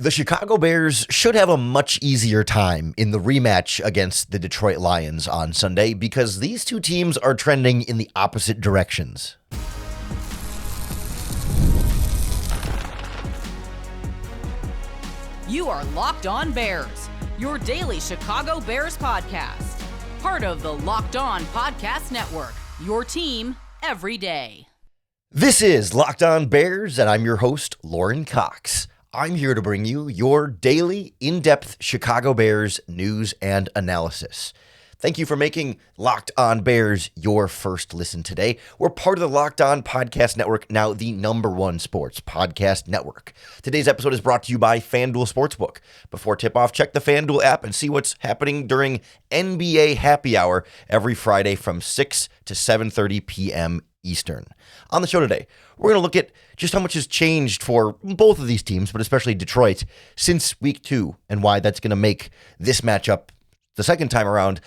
The Chicago Bears should have a much easier time in the rematch against the Detroit Lions on Sunday because these two teams are trending in the opposite directions. You are Locked On Bears, your daily Chicago Bears podcast. Part of the Locked On Podcast Network, your team every day. This is Locked On Bears, and I'm your host, Lauren Cox. I'm here to bring you your daily, in-depth Chicago Bears news and analysis. Thank you for making Locked On Bears your first listen today. We're part of the Locked On Podcast Network, now the #1 sports podcast network. Today's episode is brought to you by FanDuel Sportsbook. Before tip-off, check the FanDuel app and see what's happening during NBA Happy Hour every Friday from 6 to 7:30 p.m. Eastern. On the show today, we're going to look at just how much has changed for both of these teams, but especially Detroit, since week 2, and why that's going to make this matchup the second time around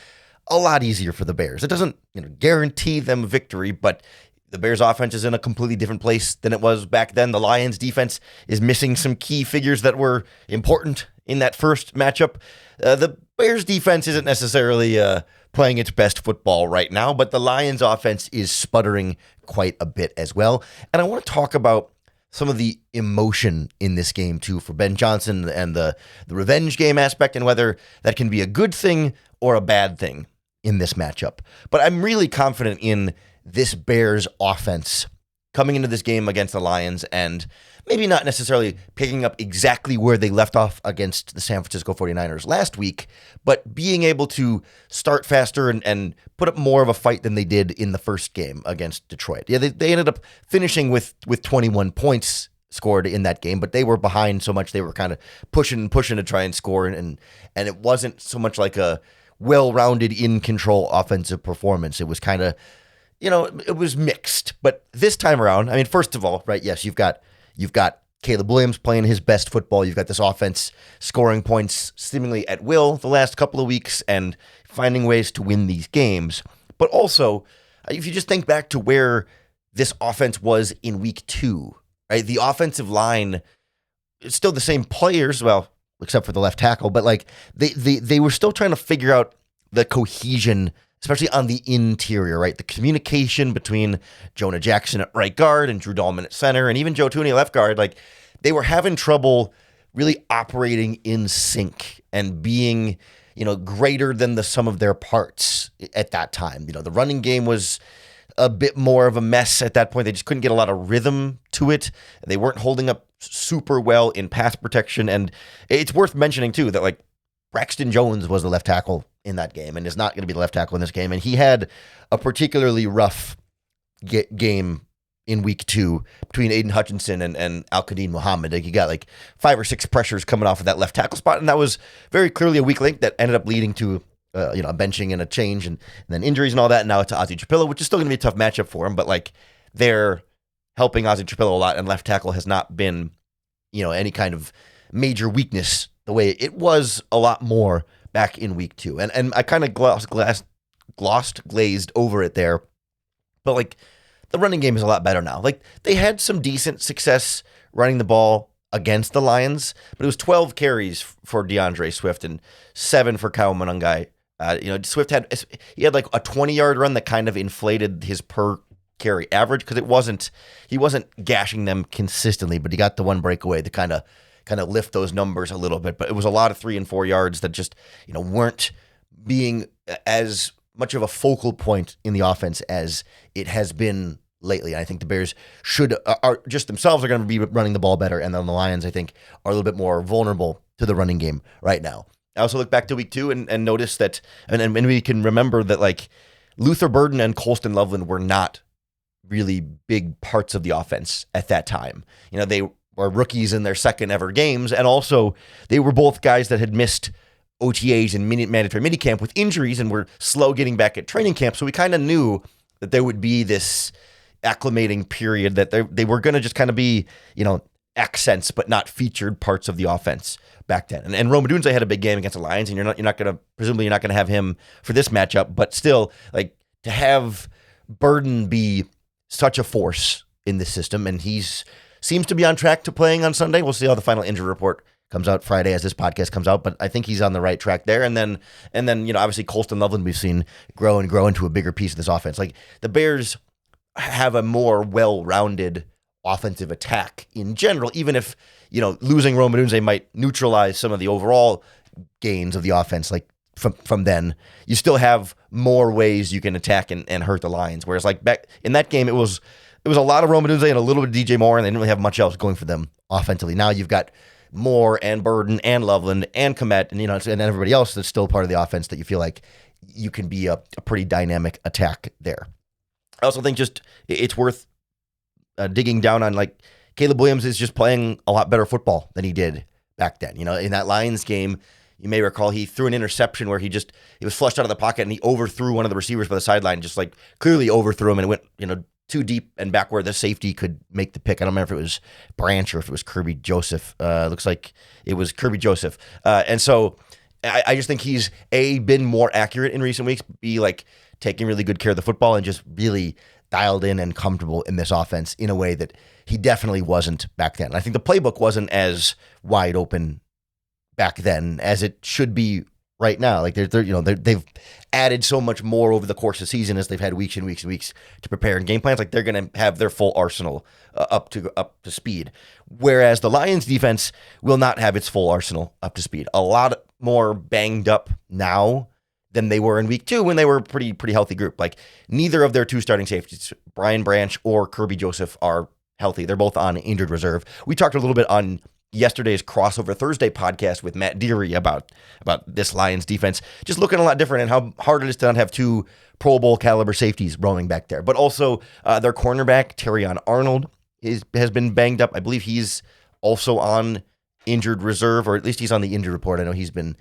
a lot easier for the Bears. It doesn't guarantee them victory, but the Bears offense is in a completely different place than it was back then. The Lions defense is missing some key figures that were important in that first matchup. The Bears defense isn't necessarily playing its best football right now, but the Lions offense is sputtering quite a bit as well. And I want to talk about some of the emotion in this game too for Ben Johnson and the revenge game aspect and whether that can be a good thing or a bad thing in this matchup. But I'm really confident in this Bears offense coming into this game against the Lions and maybe not necessarily picking up exactly where they left off against the San Francisco 49ers last week, but being able to start faster and put up more of a fight than they did in the first game against Detroit. Yeah, they ended up finishing with 21 points scored in that game, but they were behind so much they were kind of pushing to try and score, and it wasn't so much like a well-rounded, in-control offensive performance. It was kind of, it was mixed. But this time around, I mean, first of all, right, yes, you've got Caleb Williams playing his best football. You've got this offense scoring points seemingly at will the last couple of weeks and finding ways to win these games. But also, if you just think back to where this offense was in week 2, right? The offensive line, it's still the same players, well, except for the left tackle, but like they were still trying to figure out the cohesion, especially on the interior, right? The communication between Jonah Jackson at right guard and Drew Dahlman at center, and even Joe Tooney at left guard. Like, they were having trouble really operating in sync and being, greater than the sum of their parts at that time. The running game was a bit more of a mess at that point. They just couldn't get a lot of rhythm to it. They weren't holding up super well in pass protection. And it's worth mentioning, too, that like Braxton Jones was the left tackle in that game and is not going to be the left tackle in this game. And he had a particularly rough game in week 2 between Aiden Hutchinson and Al-Qadim Muhammad. Like, he got like 5 or 6 pressures coming off of that left tackle spot. And that was very clearly a weak link that ended up leading to a benching and a change and then injuries and all that. And now it's Ozzie Trapillo, which is still going to be a tough matchup for him. But like, they're helping Ozzie Trapillo a lot, and left tackle has not been, any kind of major weakness the way it was a lot more back in week 2. And I kind of glazed over it there. But like, the running game is a lot better now. Like, they had some decent success running the ball against the Lions, but it was 12 carries for DeAndre Swift and 7 for Kyle Monangai. Swift had like a 20-yard run that kind of inflated his per carry average because he wasn't gashing them consistently, but he got the one breakaway to kind of lift those numbers a little bit. But it was a lot of 3 and 4 yards that just weren't being as much of a focal point in the offense as it has been lately. I think the Bears are just themselves are going to be running the ball better, and then the Lions, I think, are a little bit more vulnerable to the running game right now. I also look back to week 2 and notice that, and we can remember that like Luther Burden and Colston Loveland were not really big parts of the offense at that time. They were rookies in their second ever games, and also they were both guys that had missed OTAs and mandatory minicamp with injuries and were slow getting back at training camp. So we kind of knew that there would be this acclimating period that they were going to just kind of be, accents but not featured parts of the offense back then. And Rome Odunze had a big game against the Lions, and you're not going to have him for this matchup, but still, like, to have Burden be such a force in this system, and he's seems to be on track to playing on Sunday. We'll see how the final injury report comes out Friday as this podcast comes out, but I think he's on the right track there. And then obviously Colston Loveland we've seen grow into a bigger piece of this offense. Like the Bears have a more well-rounded offensive attack in general, even if, losing Rome Odunze might neutralize some of the overall gains of the offense, like from then, you still have more ways you can attack and hurt the Lions. Whereas like back in that game, it was a lot of Rome Odunze and a little bit of DJ Moore, and they didn't really have much else going for them offensively. Now you've got Moore and Burden and Loveland and Komet and everybody else that's still part of the offense that you feel like you can be a pretty dynamic attack there. I also think just it's worth digging down on, like, Caleb Williams is just playing a lot better football than he did back then. In that Lions game, you may recall he threw an interception where he was flushed out of the pocket and he overthrew one of the receivers by the sideline, just like clearly overthrew him, and it went, too deep and back where the safety could make the pick. I don't remember if it was Branch or if it was Kirby Joseph. Looks like it was Kirby Joseph. And so I just think he's been more accurate in recent weeks, like taking really good care of the football and just really dialed in and comfortable in this offense in a way that he definitely wasn't back then. And I think the playbook wasn't as wide open back then as it should be right now. Like they've added so much more over the course of the season as they've had weeks and weeks and weeks to prepare and game plans. Like they're going to have their full arsenal up to speed. Whereas the Lions defense will not have its full arsenal up to speed. A lot more banged up now than they were in week 2 when they were a pretty healthy group. Like neither of their 2 starting safeties, Brian Branch or Kirby Joseph, are healthy. They're both on injured reserve. We talked a little bit on yesterday's Crossover Thursday podcast with Matt Deary about this Lions defense just looking a lot different and how hard it is to not have 2 Pro Bowl caliber safeties roaming back there. But also their cornerback, Terrion Arnold, has been banged up. I believe he's also on injured reserve, or at least he's on the injury report. I know he's been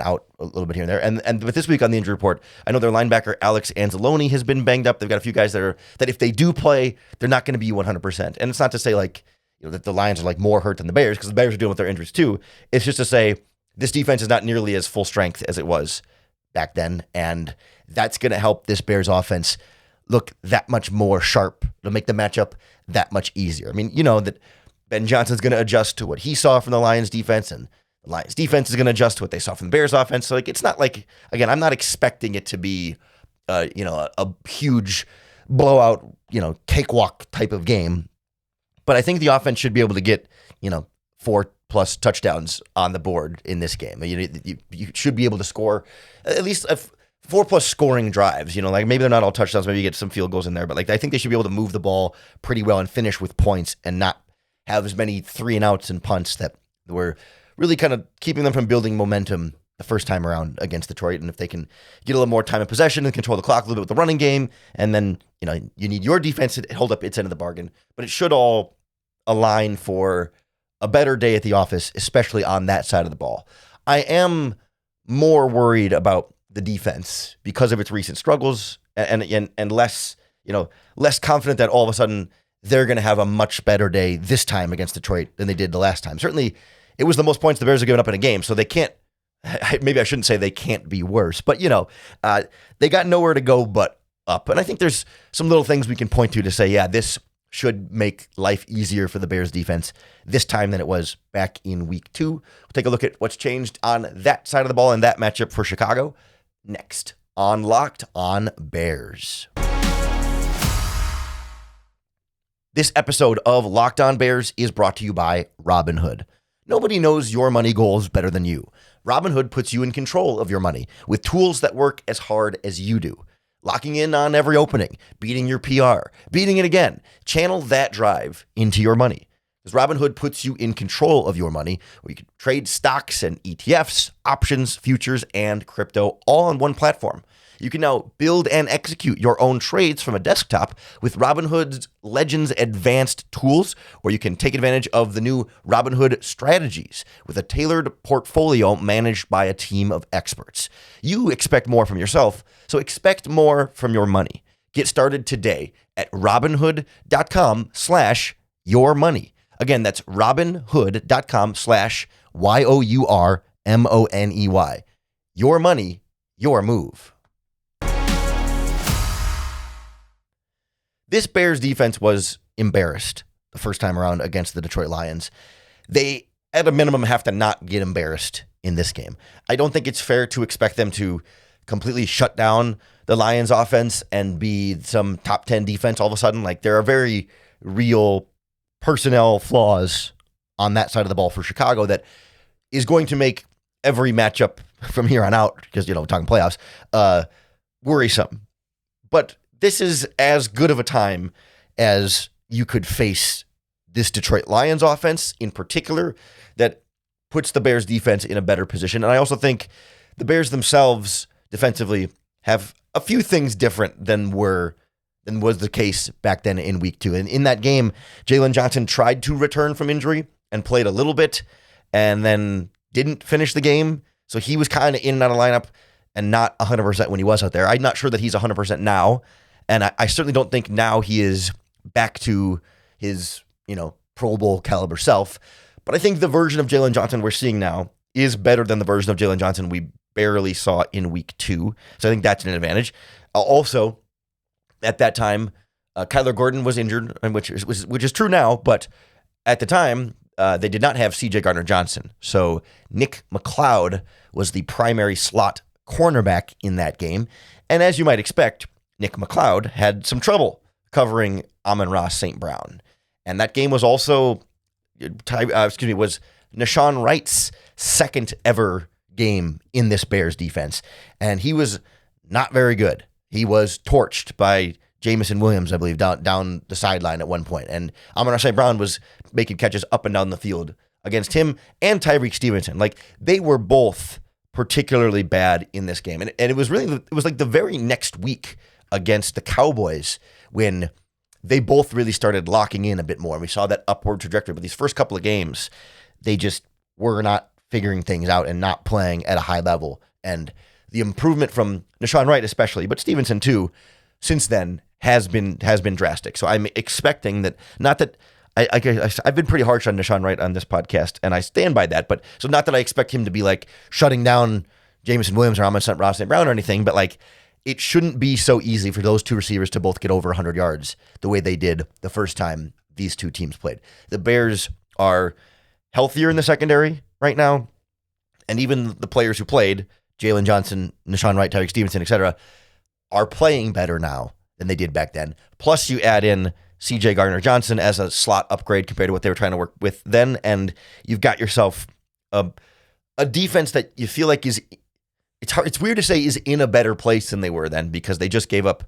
out a little bit here and there. And but this week on the injury report, I know their linebacker Alex Anzalone has been banged up. They've got a few guys that if they do play, they're not going to be 100%. And it's not to say like that the Lions are like more hurt than the Bears, because the Bears are dealing with their injuries too. It's just to say this defense is not nearly as full strength as it was back then, and that's going to help this Bears offense look that much more sharp. It'll make the matchup that much easier. I mean, that Ben Johnson's going to adjust to what he saw from the Lions defense, and the Lions defense is going to adjust to what they saw from the Bears offense. So like, it's not like, again, I'm not expecting it to be, a huge blowout, cakewalk type of game. But I think the offense should be able to get, 4+ touchdowns on the board in this game. You should be able to score at least 4+ scoring drives. Like maybe they're not all touchdowns. Maybe you get some field goals in there. But like I think they should be able to move the ball pretty well and finish with points and not have as many 3-and-outs and punts that were really kind of keeping them from building momentum the first time around against Detroit. And if they can get a little more time in possession and control the clock a little bit with the running game, and then, you need your defense to hold up its end of the bargain. But it should all align for a better day at the office, especially on that side of the ball. I am more worried about the defense because of its recent struggles and less, less confident that all of a sudden they're going to have a much better day this time against Detroit than they did the last time. Certainly, it was the most points the Bears have given up in a game, so they can't, maybe I shouldn't say they can't be worse, but, they got nowhere to go but up. And I think there's some little things we can point to say, yeah, this should make life easier for the Bears defense this time than it was back in week 2. We'll take a look at what's changed on that side of the ball and that matchup for Chicago next on Locked On Bears. This episode of Locked On Bears is brought to you by Robinhood. Nobody knows your money goals better than you. Robinhood puts you in control of your money with tools that work as hard as you do. Locking in on every opening, beating your PR, beating it again. Channel that drive into your money. Because Robinhood puts you in control of your money, where you can trade stocks and ETFs, options, futures, and crypto all on one platform. You can now build and execute your own trades from a desktop with Robinhood's Legends Advanced tools, where you can take advantage of the new Robinhood strategies with a tailored portfolio managed by a team of experts. You expect more from yourself, so expect more from your money. Get started today at robinhood.com/yourmoney. Again, that's robinhood.com/YOURMONEY. Your money, your move. This Bears defense was embarrassed the first time around against the Detroit Lions. They at a minimum, have to not get embarrassed in this game. I don't think it's fair to expect them to completely shut down the Lions offense and be some top 10 defense all of a sudden. Like, there are very real personnel flaws on that side of the ball for Chicago that is going to make every matchup from here on out, because, we're talking playoffs, worrisome. But this is as good of a time as you could face this Detroit Lions offense in particular that puts the Bears defense in a better position. And I also think the Bears themselves defensively have a few things different than was the case back then in week 2. And in that game, Jalen Johnson tried to return from injury and played a little bit and then didn't finish the game. So he was kind of in and out of lineup and not 100% when he was out there. I'm not sure that he's 100% now. And I certainly don't think now he is back to his, Pro Bowl caliber self. But I think the version of Jalen Johnson we're seeing now is better than the version of Jalen Johnson we barely saw in week 2. So I think that's an advantage. Also, at that time, Kyler Gordon was injured, which is true now, but at the time, they did not have C.J. Gardner-Johnson. So Nick McLeod was the primary slot cornerback in that game. And as you might expect, Nick McLeod had some trouble covering Amon-Ra St. Brown. And that game was also, was Nashawn Wright's second ever game in this Bears defense. And he was not very good. He was torched by Jamison Williams, I believe, down the sideline at one point. And Amon-Ra St. Brown was making catches up and down the field against him and Tyreek Stevenson. Like, they were both particularly bad in this game. And it was like the very next week against the Cowboys when they both really started locking in a bit more. And we saw that upward trajectory. But these first couple of games, they just were not figuring things out and not playing at a high level. And the improvement from Nashawn Wright especially, but Stevenson too, since then has been drastic. So I'm expecting that, not that I've been pretty harsh on Nashawn Wright on this podcast, and I stand by that. But so not that I expect him to be like shutting down Jamison Williams or Amon-Ra St. Brown or anything, but like, it shouldn't be so easy for those two receivers to both get over 100 yards the way they did the first time these two teams played. The Bears are healthier in the secondary right now, and even the players who played, Jalen Johnson, Nashawn Wright, Tyreek Stevenson, etc., are playing better now than they did back then. Plus, you add in C.J. Gardner-Johnson as a slot upgrade compared to what they were trying to work with then, and you've got yourself a defense that you feel like is... It's weird to say is in a better place than they were then, because they just gave up,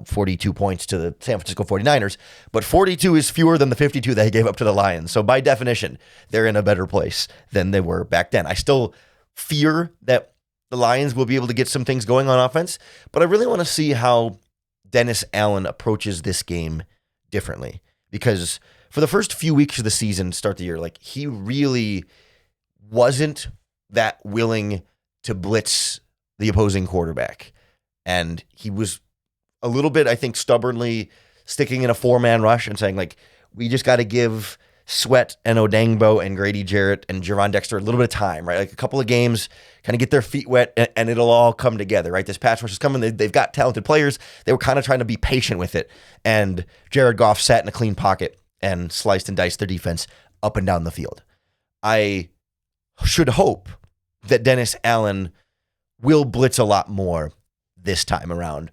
42 points to the San Francisco 49ers, but 42 is fewer than the 52 they gave up to the Lions. So by definition, they're in a better place than they were back then. I still fear that the Lions will be able to get some things going on offense, but I really want to see how Dennis Allen approaches this game differently, because for the first few weeks of the season, start the year, like, he really wasn't that willing to blitz the opposing quarterback. And he was a little bit, I think, stubbornly sticking in a 4-man rush and saying, like, we just got to give Sweat and Odangbo and Grady Jarrett and Javon Dexter a little bit of time, right? Like a couple of games, kind of get their feet wet, and it'll all come together, right? This pass rush is coming. They've got talented players. They were kind of trying to be patient with it. And Jared Goff sat in a clean pocket and sliced and diced their defense up and down the field. I should hope that Dennis Allen will blitz a lot more this time around.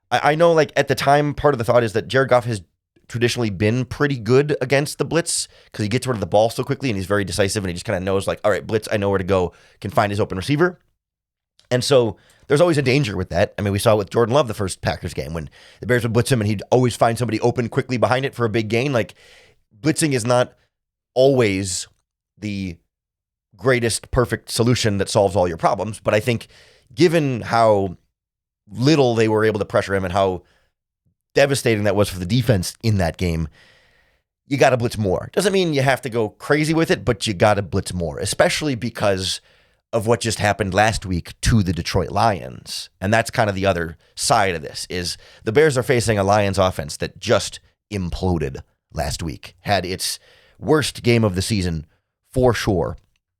I know, like, at the time, part of the thought is that Jared Goff has traditionally been pretty good against the blitz because he gets rid of the ball so quickly and he's very decisive and he just kind of knows, like, all right, blitz, I know where to go, can find his open receiver. And so there's always a danger with that. I mean, we saw with Jordan Love the first Packers game when the Bears would blitz him and he'd always find somebody open quickly behind it for a big gain. Like, blitzing is not always the greatest perfect solution that solves all your problems. But I think given how little they were able to pressure him and how devastating that was for the defense in that game, you got to blitz more. Doesn't mean you have to go crazy with it, but you got to blitz more, especially because of what just happened last week to the Detroit Lions. And that's kind of the other side of this, is the Bears are facing a Lions offense that just imploded last week, had its worst game of the season for sure.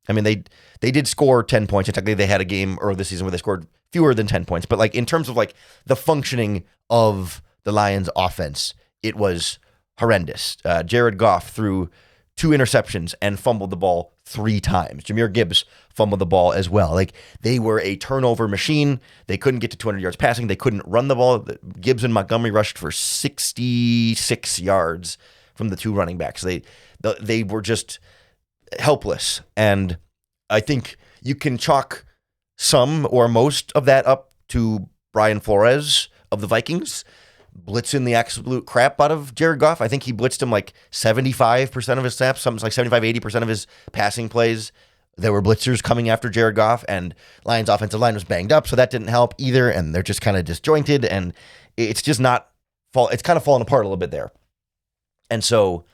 I mean, they did score 10 points. And technically, they had a game early this season where they scored fewer than 10 points. But like, in terms of like the functioning of the Lions offense, it was horrendous. Jared Goff threw 2 interceptions and fumbled the ball 3 times. Jahmyr Gibbs fumbled the ball as well. Like, they were a turnover machine. They couldn't get to 200 yards passing. They couldn't run the ball. Gibbs and Montgomery rushed for 66 yards from the 2 running backs. They were just helpless. And I think you can chalk some or most of that up to Brian Flores of the Vikings blitzing the absolute crap out of Jared Goff. I think he blitzed him like 75% of his snaps, something like 75-80% of his passing plays. There were blitzers coming after Jared Goff, and Lions' offensive line was banged up, so that didn't help either, and they're just kind of disjointed, and it's just not it's kind of falling apart a little bit there. And so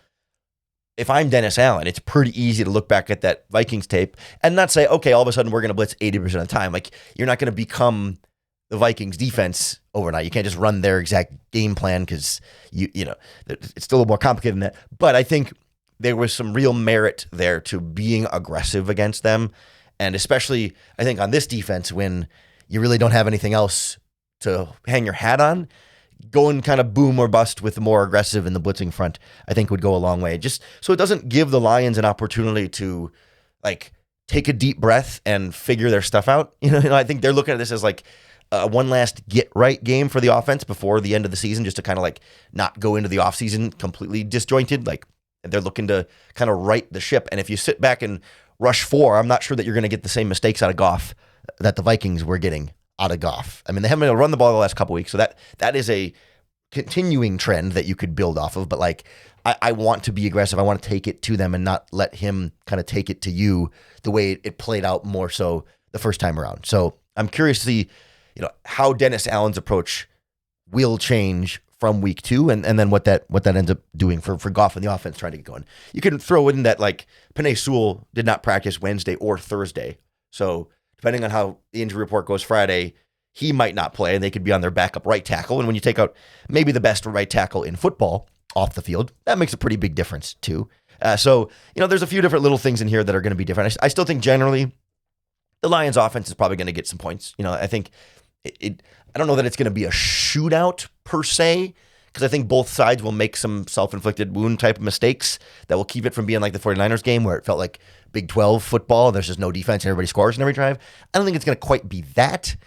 if I'm Dennis Allen, it's pretty easy to look back at that Vikings tape and not say, okay, all of a sudden we're going to blitz 80% of the time. Like, you're not going to become the Vikings defense overnight. You can't just run their exact game plan because you know it's still a little more complicated than that. But I think there was some real merit there to being aggressive against them. And especially, I think, on this defense, when you really don't have anything else to hang your hat on, going kind of boom or bust with the more aggressive in the blitzing front, I think would go a long way. Just so it doesn't give the Lions an opportunity to, like, take a deep breath and figure their stuff out. You know, I think they're looking at this as like one last get-right game for the offense before the end of the season, just to kind of like not go into the offseason completely disjointed. Like, they're looking to kind of right the ship. And if you sit back and rush 4, I'm not sure that you're going to get the same mistakes out of Goff that the Vikings were getting out of Goff. I mean, they haven't been able to run the ball the last couple weeks, so that is a continuing trend that you could build off of. But like, I want to be aggressive. I want to take it to them and not let him kind of take it to you the way it played out more so the first time around. So I'm curious to see, you know, how Dennis Allen's approach will change from week 2 and then what that ends up doing for Goff and the offense trying to get going. You can throw in that, like, Penei Sewell did not practice Wednesday or Thursday. So depending on how the injury report goes Friday, he might not play, and they could be on their backup right tackle. And when you take out maybe the best right tackle in football off the field, that makes a pretty big difference too. So, you know, there's a few different little things in here that are going to be different. I still think generally the Lions offense is probably going to get some points. You know, I think I don't know that it's going to be a shootout per se, because I think both sides will make some self-inflicted wound type of mistakes that will keep it from being like the 49ers game where it felt like Big 12 football. There's just no defense and everybody scores in every drive. I don't think it's going to quite be that,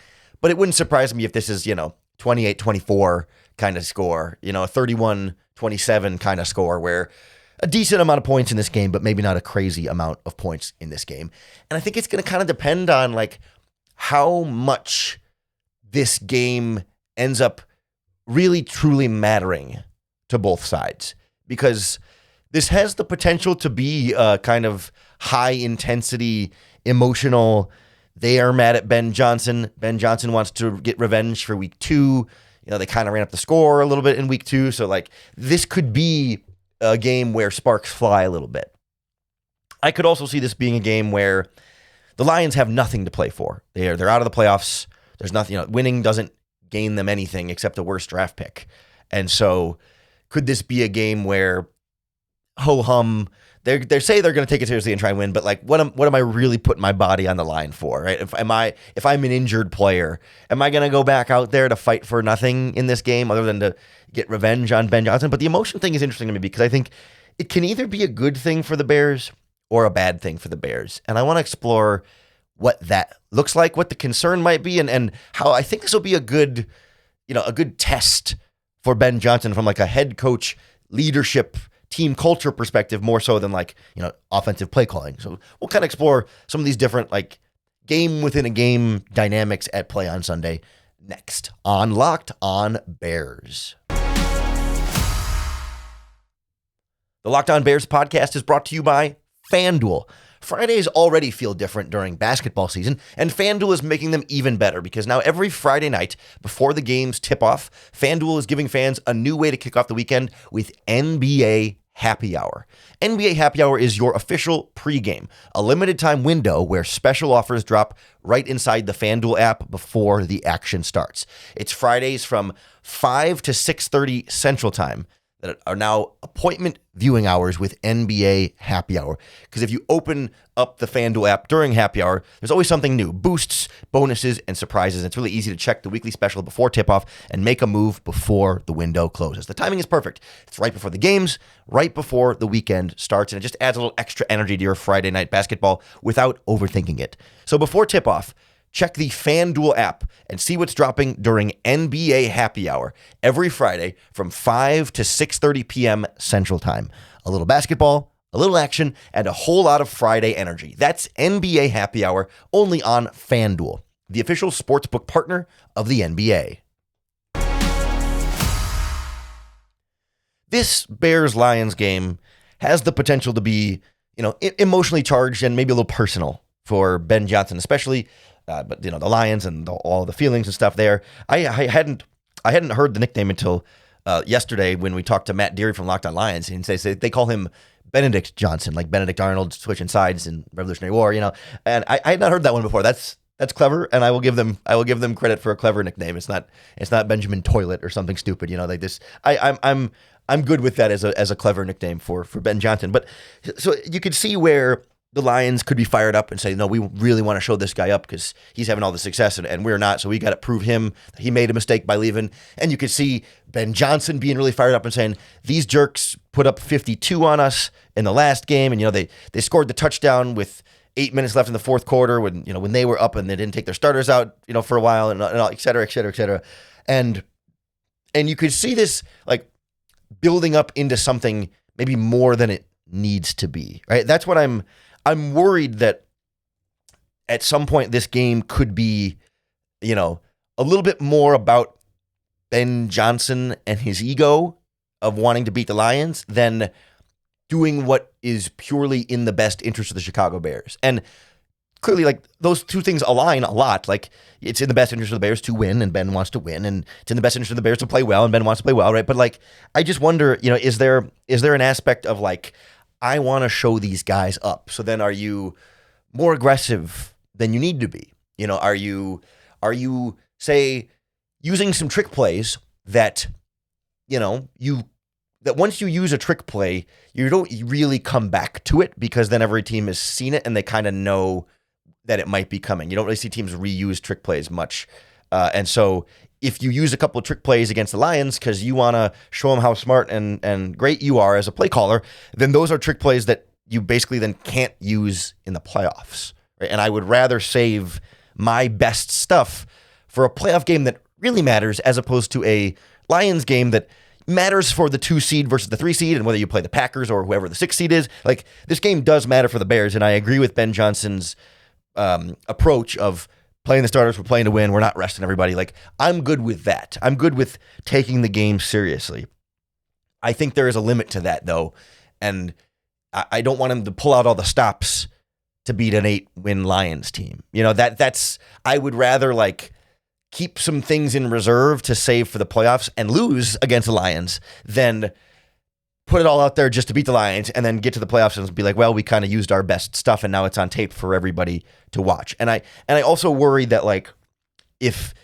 but it wouldn't surprise me if this is, you know, 28-24 kind of score, you know, a 31-27 kind of score where a decent amount of points in this game, but maybe not a crazy amount of points in this game. And I think it's going to kind of depend on like how much this game ends up really truly mattering to both sides, because this has the potential to be a kind of high intensity, emotional. They are mad at Ben Johnson. Ben Johnson wants to get revenge for week 2. You know, they kind of ran up the score a little bit in week 2. So like, this could be a game where sparks fly a little bit. I could also see this being a game where the Lions have nothing to play for. They're out of the playoffs. There's nothing, you know, winning doesn't gain them anything except a worse draft pick. And so could this be a game where ho-hum, they say they're going to take it seriously and try and win, but like, what am I really putting my body on the line for, right? If I'm an injured player, am I going to go back out there to fight for nothing in this game other than to get revenge on Ben Johnson? But the emotion thing is interesting to me because I think it can either be a good thing for the Bears or a bad thing for the Bears. And I want to explore what that looks like, what the concern might be, and how I think this will be a good test for Ben Johnson from like a head coach leadership team culture perspective, more so than like, you know, offensive play calling. So we'll kind of explore some of these different like game within a game dynamics at play on Sunday next on Locked On Bears. The Locked On Bears podcast is brought to you by FanDuel. Fridays already feel different during basketball season, and FanDuel is making them even better because now every Friday night before the games tip off, FanDuel is giving fans a new way to kick off the weekend with NBA Happy Hour. NBA Happy Hour is your official pregame, a limited time window where special offers drop right inside the FanDuel app before the action starts. It's Fridays from 5 to 6:30 Central Time. that are now appointment viewing hours with NBA Happy Hour. Because if you open up the FanDuel app during Happy Hour, there's always something new. Boosts, bonuses, and surprises. And it's really easy to check the weekly special before tip-off and make a move before the window closes. The timing is perfect. It's right before the games, right before the weekend starts, and it just adds a little extra energy to your Friday night basketball without overthinking it. So before tip-off, check the FanDuel app and see what's dropping during NBA Happy Hour every Friday from 5 to 6:30 p.m. Central Time. A little basketball, a little action, and a whole lot of Friday energy. That's NBA Happy Hour only on FanDuel, the official sportsbook partner of the NBA. This Bears-Lions game has the potential to be, emotionally charged and maybe a little personal for Ben Johnson, especially. But the Lions and all the feelings and stuff there. I hadn't heard the nickname until yesterday when we talked to Matt Deary from Locked On Lions, and they call him Benedict Johnson, like Benedict Arnold switching sides in Revolutionary War, And I had not heard that one before. That's clever, and I will give them credit for a clever nickname. It's not Benjamin Toilet or something stupid, like this. I'm good with that as a clever nickname for Ben Johnson. But so you could see where the Lions could be fired up and say, no, we really want to show this guy up because he's having all the success and we're not. So we got to prove him that he made a mistake by leaving. And you could see Ben Johnson being really fired up and saying, these jerks put up 52 on us in the last game. And, they scored the touchdown with 8 minutes left in the fourth quarter when they were up and they didn't take their starters out, for a while and all, et cetera, et cetera, et cetera. And you could see this like building up into something maybe more than it needs to be, right? That's what I'm worried that at some point this game could be, a little bit more about Ben Johnson and his ego of wanting to beat the Lions than doing what is purely in the best interest of the Chicago Bears. And clearly, like, those two things align a lot. Like, it's in the best interest of the Bears to win, and Ben wants to win, and it's in the best interest of the Bears to play well, and Ben wants to play well, right? But, like, I just wonder, is there an aspect of, like, I want to show these guys up. So then are you more aggressive than you need to be? Are you say using some trick plays that, that once you use a trick play, you don't really come back to it because then every team has seen it and they kind of know that it might be coming. You don't really see teams reuse trick plays much. And so if you use a couple of trick plays against the Lions because you want to show them how smart and great you are as a play caller, then those are trick plays that you basically then can't use in the playoffs. Right? And I would rather save my best stuff for a playoff game that really matters as opposed to a Lions game that matters for the 2 seed versus the 3 seed and whether you play the Packers or whoever the 6 seed is. Like, this game does matter for the Bears, and I agree with Ben Johnson's approach of playing the starters, we're playing to win, we're not resting everybody. Like, I'm good with that. I'm good with taking the game seriously. I think there is a limit to that, though, and I don't want him to pull out all the stops to beat an 8-win Lions team. That's I would rather, like, keep some things in reserve to save for the playoffs and lose against the Lions than put it all out there just to beat the Lions and then get to the playoffs and be like, well, we kind of used our best stuff and now it's on tape for everybody to watch. And I also worry that, like, if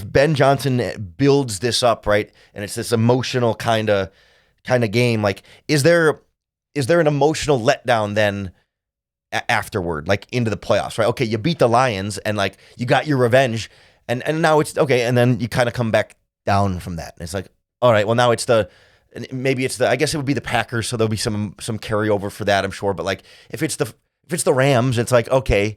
Ben Johnson builds this up, right, and it's this emotional kind of game, like, is there an emotional letdown then afterward, like, into the playoffs, right? Okay, you beat the Lions and, like, you got your revenge and now it's okay, and then you kind of come back down from that. And it's like, all right, well, now maybe it's I guess it would be the Packers, so there'll be some carryover for that, I'm sure. But, like, if it's the Rams, it's like, okay,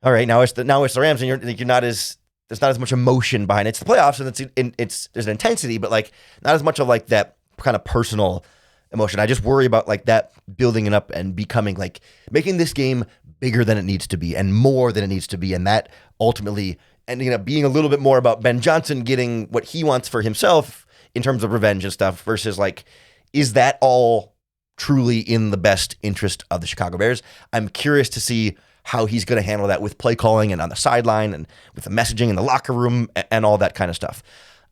all right, now it's the Rams, and you're not as there's not as much emotion behind it. It's the playoffs, and there's an intensity, but, like, not as much of, like, that kind of personal emotion. I just worry about, like, that building it up and becoming, like, making this game bigger than it needs to be and more than it needs to be, and that ultimately ending up being a little bit more about Ben Johnson getting what he wants for himself in terms of revenge and stuff versus, like, is that all truly in the best interest of the Chicago Bears? I'm curious to see how he's going to handle that with play calling and on the sideline and with the messaging in the locker room and all that kind of stuff.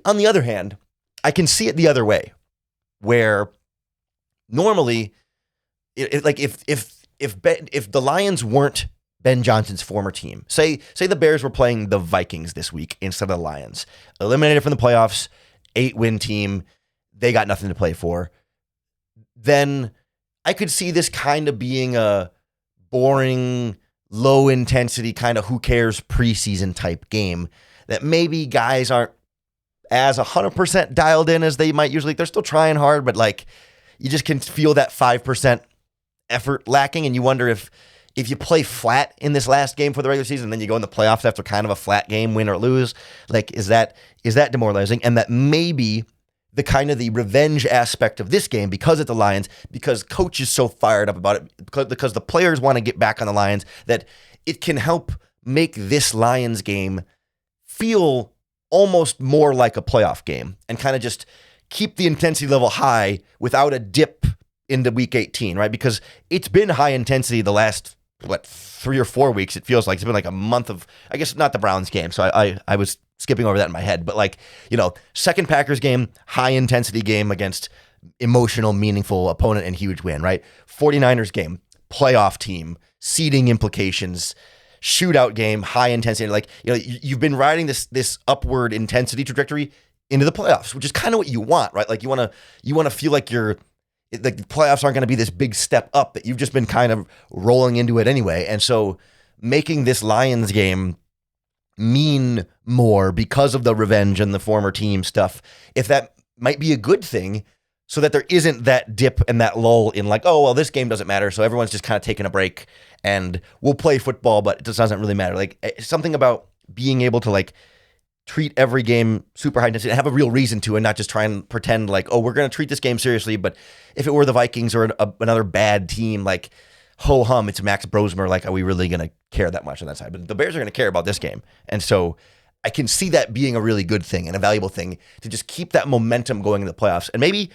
On the other hand, I can see it the other way, where normally, if the Lions weren't Ben Johnson's former team, say the Bears were playing the Vikings this week instead of the Lions, eliminated from the playoffs, 8-win team, they got nothing to play for, then I could see this kind of being a boring, low intensity kind of who cares preseason type game that maybe guys aren't as 100% dialed in as they might usually. They're still trying hard, but like you just can feel that 5% effort lacking, and you wonder if you play flat in this last game for the regular season, and then you go in the playoffs after kind of a flat game, win or lose, like is that demoralizing? And that maybe the kind of the revenge aspect of this game, because it's the Lions, because coach is so fired up about it, because the players want to get back on the Lions, that it can help make this Lions game feel almost more like a playoff game and kind of just keep the intensity level high without a dip into week 18, right? Because it's been high intensity the last, 3 or 4 weeks, it feels like. It's been like a month of, I guess not the Browns game, so I was skipping over that in my head, but like, second Packers game, high intensity game against emotional, meaningful opponent and huge win, right? 49ers game, playoff team, seeding implications, shootout game, high intensity. Like, you've been riding this upward intensity trajectory into the playoffs, which is kind of what you want, right? Like you want to feel like the playoffs aren't going to be this big step up, that you've just been kind of rolling into it anyway. And so making this Lions game mean more because of the revenge and the former team stuff, if that might be a good thing, so that there isn't that dip and that lull in like, oh, well, this game doesn't matter, so everyone's just kind of taking a break and we'll play football, but it just doesn't really matter. Like something about being able to like treat every game super high intensity and have a real reason to, and not just try and pretend like, oh, we're going to treat this game seriously. But if it were the Vikings or another bad team, like, ho hum, it's Max Brosmer. Like, are we really going to care that much on that side? But the Bears are going to care about this game. And so I can see that being a really good thing and a valuable thing to just keep that momentum going in the playoffs. And maybe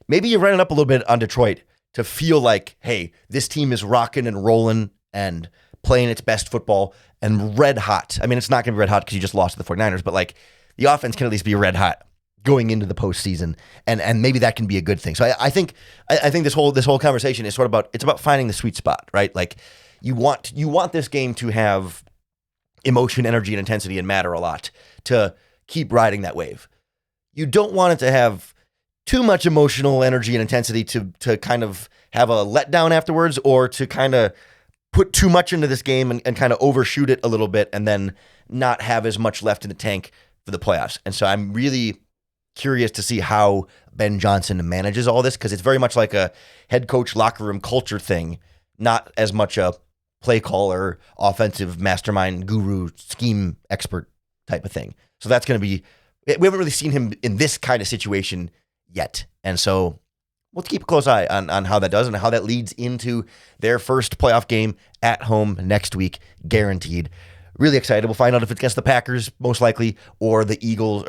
you run it up a little bit on Detroit to feel like, hey, this team is rocking and rolling and playing its best football and red hot. I mean, it's not going to be red hot because you just lost to the 49ers, but like the offense can at least be red hot going into the postseason, and maybe that can be a good thing. So I think this whole conversation is it's about finding the sweet spot, right? Like you want this game to have emotion, energy, and intensity and matter a lot to keep riding that wave. You don't want it to have too much emotional energy and intensity to kind of have a letdown afterwards, or to kind of put too much into this game and kind of overshoot it a little bit and then not have as much left in the tank for the playoffs. And so I'm really curious to see how Ben Johnson manages all this, because it's very much like a head coach locker room culture thing, not as much a play caller, offensive mastermind, guru, scheme expert type of thing. So that's going to be, we haven't really seen him in this kind of situation yet. And so we'll keep a close eye on how that does and how that leads into their first playoff game at home next week, guaranteed. Really excited. We'll find out if it's against the Packers, most likely, or the Eagles,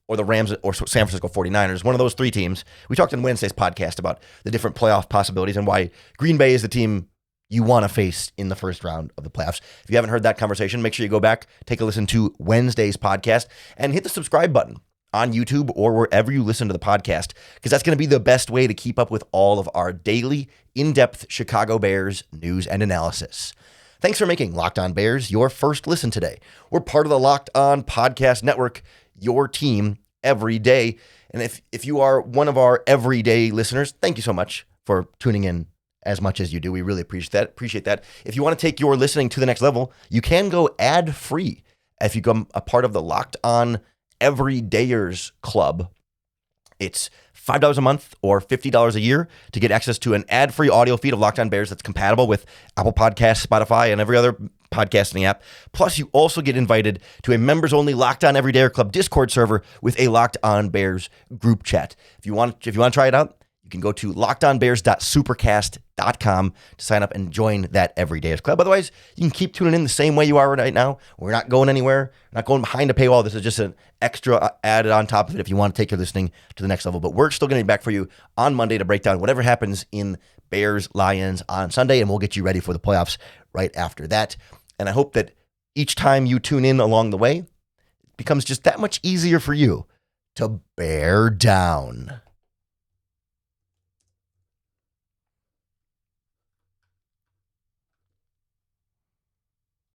or the Rams, or San Francisco 49ers, one of those three teams. We talked in Wednesday's podcast about the different playoff possibilities and why Green Bay is the team you want to face in the first round of the playoffs. If you haven't heard that conversation, make sure you go back, take a listen to Wednesday's podcast, and hit the subscribe button on YouTube or wherever you listen to the podcast, because that's going to be the best way to keep up with all of our daily, in-depth Chicago Bears news and analysis. Thanks for making Locked On Bears your first listen today. We're part of the Locked On Podcast Network, your team every day. And if you are one of our everyday listeners, thank you so much for tuning in as much as you do. We really appreciate that. If you want to take your listening to the next level, you can go ad-free if you become a part of the Locked On Everydayers Club. It's $5 a month or $50 a year to get access to an ad-free audio feed of Locked On Bears that's compatible with Apple Podcasts, Spotify, and every other podcasting app. Plus, you also get invited to a members-only Locked On Everydayer Club Discord server with a Locked On Bears group chat. If you want to try it out, you can go to lockedonbears.supercast.com to sign up and join that Everydayers Club. Otherwise, you can keep tuning in the same way you are right now. We're not going anywhere. We're not going behind a paywall. This is just an extra added on top of it if you want to take your listening to the next level. But we're still going to be back for you on Monday to break down whatever happens in Bears-Lions on Sunday, and we'll get you ready for the playoffs right after that. And I hope that each time you tune in along the way, it becomes just that much easier for you to bear down.